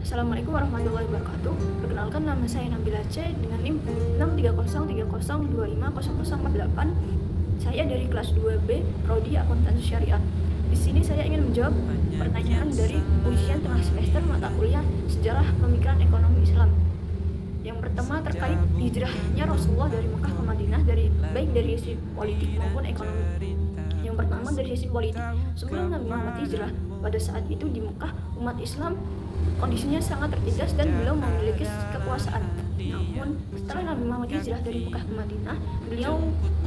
Assalamualaikum warahmatullahi wabarakatuh. Perkenalkan, nama saya Nabila C dengan NIM 63030250048. Saya dari kelas 2B, Prodi Akuntansi Syariah. Di sini saya ingin menjawab pertanyaan dari ujian tengah semester mata kuliah Sejarah Pemikiran Ekonomi Islam. Yang pertama terkait hijrahnya Rasulullah dari Mekah ke Madinah, baik dari sisi politik maupun ekonomi. Yang pertama dari sisi politik, sebelum Nabi Muhammad hijrah, pada saat itu di Mekah umat Islam kondisinya sangat tertindas dan belum memiliki kekuasaan. Namun setelah Nabi Muhammad hijrah dari Mekah ke Madinah, beliau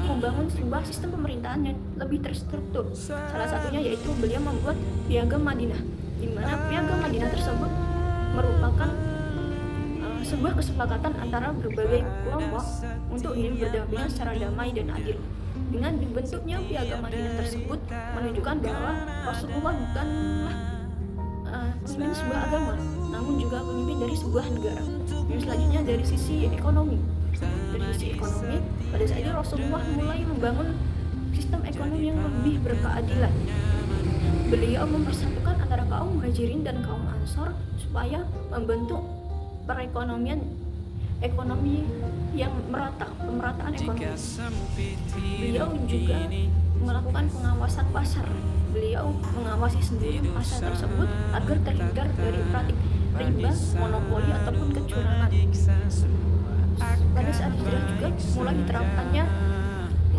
membangun sebuah sistem pemerintahan yang lebih terstruktur. Salah satunya yaitu beliau membuat Piagam Madinah, di mana Piagam Madinah tersebut merupakan sebuah kesepakatan antara berbagai kelompok untuk hidup berdampingan secara damai dan adil. Dengan dibentuknya Piagam Madinah tersebut menunjukkan bahwa Rasulullah bukanlah pemimpin sebuah agama, namun juga pemimpin dari sebuah negara. Yang selanjutnya dari sisi ekonomi. Dari sisi ekonomi, pada saat itu Rasulullah mulai membangun sistem ekonomi yang lebih berkeadilan. Beliau mempersatukan antara kaum Muhajirin dan kaum Ansor supaya membentuk perekonomian ekonomi yang merata, pemerataan ekonomi. Beliau juga melakukan pengawasan pasar. Beliau mengawasi sendiri pasar tersebut agar terhindar dari praktik riba, monopoli ataupun kecurangan. Pada saat hijrah juga mulai diterapkannya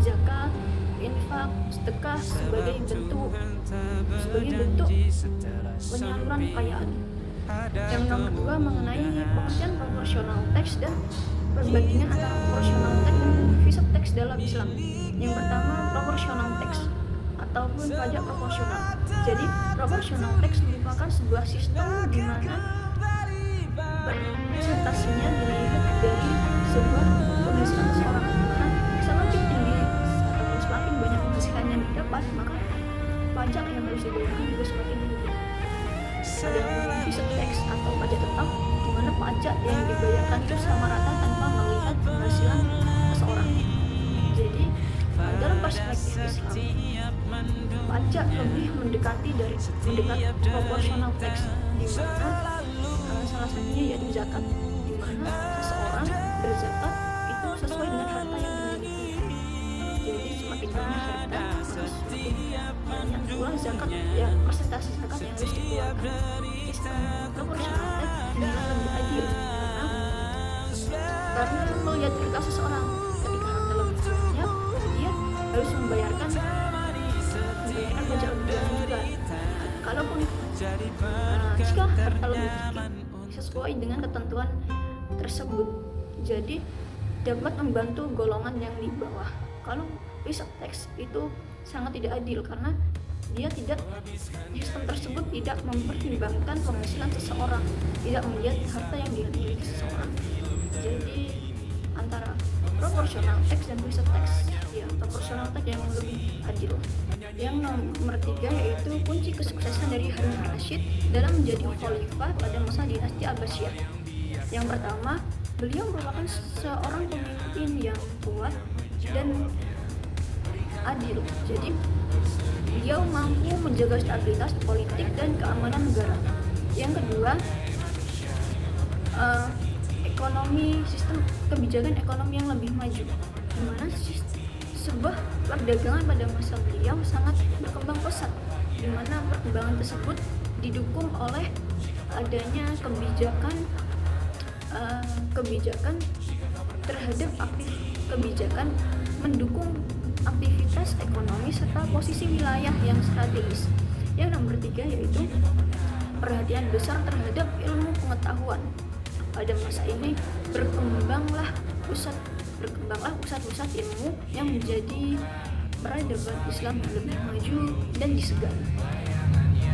zakat, infak, sedekah sebagai bentuk penyaluran kekayaan. Yang nomor 2 mengenai pengertian proporsional tax dan perbandingan antara proporsional tax dan deficit tax dalam Islam. Yang pertama, proporsional tax ataupun pajak proporsional. Jadi proporsional tax merupakan sebuah sistem di mana persentasinya dilihat dari sebuah penghasilan seseorang. Nah, semakin tinggi ataupun semakin banyak penghasilan yang didapat, maka pajak yang harus dibayarkan juga semakin tinggi. Ada deficit tax atau pajak tetap, di mana pajak yang dibayarkan itu sama rata tanpa melihat penghasilan seseorang. Jadi dalam perspektif Islam, pajak lebih mendekati proporsional tax, di mana salah satunya yaitu zakat, di mana seseorang berzakat itu sesuai dengan harta yang dimiliki. Jadi semakin banyak harta, semakin banyak pula zakat, ya persentase zakat yang harus dikeluarkan. Sistem proporsional tax dinilai lebih adil karena melihat harta seseorang. Ketika harta lebih banyak, dia harus membayarkan pajak lebih banyak juga. Kalaupun jika harta lebih sedikit sesuai dengan ketentuan tersebut, jadi dapat membantu golongan yang di bawah. Kalau deficit tax itu sangat tidak adil karena sistem tersebut tidak mempertimbangkan penghasilan seseorang, tidak melihat harta yang dimiliki seseorang. Jadi antara proporsional tax dan deficit tax, ya proporsional tax yang lebih adil. Yang nomor 3 yaitu kunci kesuksesan dari Harun al-Rashid dalam menjadi khalifah pada masa dinasti Abbasiyah. Yang pertama, beliau merupakan seorang pemimpin yang kuat dan adil. Jadi beliau mampu menjaga stabilitas politik dan keamanan negara. Yang kedua, sistem kebijakan ekonomi yang lebih maju, di mana sebuah perdagangan pada masa beliau sangat berkembang pesat, di mana perkembangan tersebut didukung oleh adanya kebijakan terhadap kebijakan mendukung aktivitas ekonomi serta posisi wilayah yang strategis. Yang nomor 3 yaitu perhatian besar terhadap ilmu pengetahuan. Pada masa ini berkembanglah pusat-pusat ilmu yang menjadi peradaban Islam yang lebih maju dan disegani.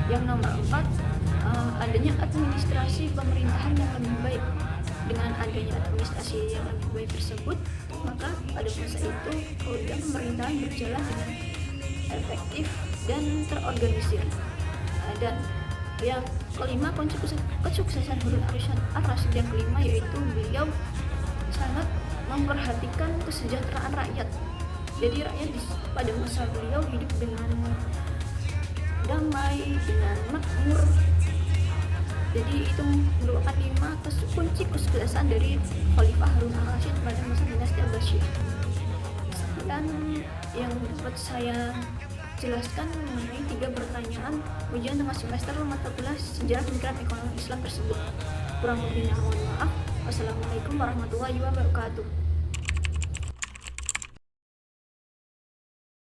Yang nomor 4, adanya administrasi pemerintahan yang lebih baik. Dengan adanya administrasi yang lebih baik tersebut, maka pada masa itu roda pemerintahan berjalan dengan efektif dan terorganisir. Dan yang kelima, kunci kesuksesan Harun al-Rashid yang kelima yaitu beliau sangat memperhatikan kesejahteraan rakyat. Jadi rakyat pada masa beliau hidup dengan damai, dengan makmur, Jadi itu merupakan 5 kunci kesuksesan dari Khalifah Harun al-Rasyid pada masa dinasti Abbasiyah. Dan yang dapat saya jelaskan mengenai 3 pertanyaan ujian tengah semester mata kuliah sejarah pemikiran ekonomi Islam tersebut. Kurang lebihnya mohon maaf. Wassalamualaikum warahmatullahi wabarakatuh.